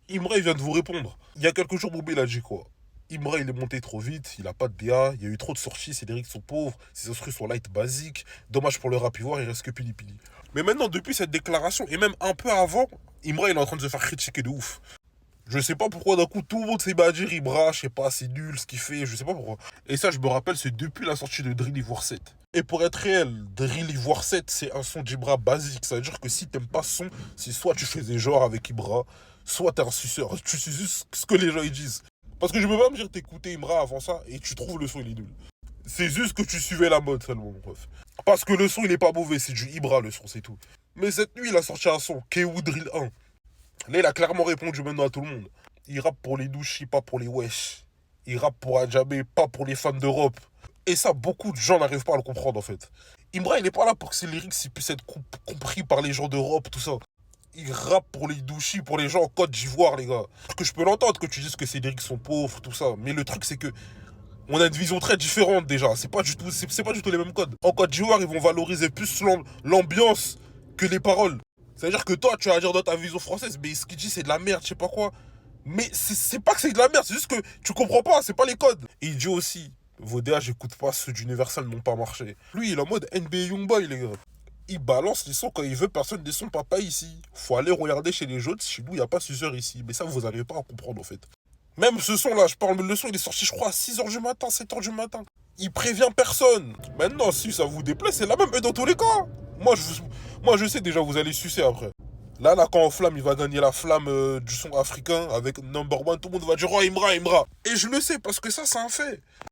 Imra, il vient de vous répondre. Il y a quelques jours, Bobby, il a dit quoi? Imra, il est monté trop vite, il a pas de BA, il y a eu trop de sorties, ses lyrics sont pauvres, ses instrus sont light basiques. Dommage pour le rap ivoire, il reste que Pili Pili. Mais maintenant, depuis cette déclaration, et même un peu avant, Imra, il est en train de se faire critiquer de ouf. Je sais pas pourquoi d'un coup tout le monde s'est mis à dire Ibra, je sais pas, c'est nul ce qu'il fait, je sais pas pourquoi. Et ça, je me rappelle, c'est depuis la sortie de Drill Ivoire 7. Et pour être réel, Drill Ivoire 7, c'est un son d'Ibra basique. Ça veut dire que si t'aimes pas ce son, c'est soit tu fais des genres avec Ibra, soit t'es un suceur. Tu sais juste ce que les gens ils disent. Parce que je peux pas me dire t'écoutais Ibra avant ça et tu trouves le son il est nul. C'est juste que tu suivais la mode seulement, mon ref. Parce que le son il est pas mauvais, c'est du Ibra le son, c'est tout. Mais cette nuit, il a sorti un son, Kewu Drill 1. Là, il a clairement répondu maintenant à tout le monde. Il rappe pour les douchis, pas pour les wesh. Il rappe pour Adjabé, pas pour les fans d'Europe. Et ça, beaucoup de gens n'arrivent pas à le comprendre en fait. Imra, il est pas là pour que ses lyrics puissent être compris par les gens d'Europe, tout ça. Il rappe pour les douchis, pour les gens en Côte d'Ivoire, les gars. Que je peux l'entendre que tu dises que ses lyrics sont pauvres, tout ça. Mais le truc, c'est que on a une vision très différente déjà. C'est pas du tout les mêmes codes. En Côte d'Ivoire, ils vont valoriser plus l'ambiance que les paroles. C'est-à-dire que toi, tu vas dire dans ta vision française, mais ce qu'il dit, c'est de la merde, je sais pas quoi. Mais c'est pas que c'est de la merde, c'est juste que tu comprends pas, c'est pas les codes. Et il dit aussi, vos DA, j'écoute pas, ceux d'Universal n'ont pas marché. Lui, il est en mode NBA Youngboy, les gars. Il balance les sons quand il veut, personne ne sons papa ici. Faut aller regarder chez les jaunes, chez nous, il n'y a pas Suzer ici. Mais ça, vous n'arrivez pas à comprendre, en fait. Même ce son-là, je parle, le son, il est sorti, je crois, à 6h du matin, 7h du matin. Il prévient personne. Maintenant, si ça vous déplaît, c'est la même, et dans tous les cas. Moi, moi, je sais déjà, vous allez sucer après. Là, quand Flamme, il va gagner la flamme du son africain avec Number One, tout le monde va dire, oh, Imra, Imra. Et je le sais, parce que ça, c'est un fait.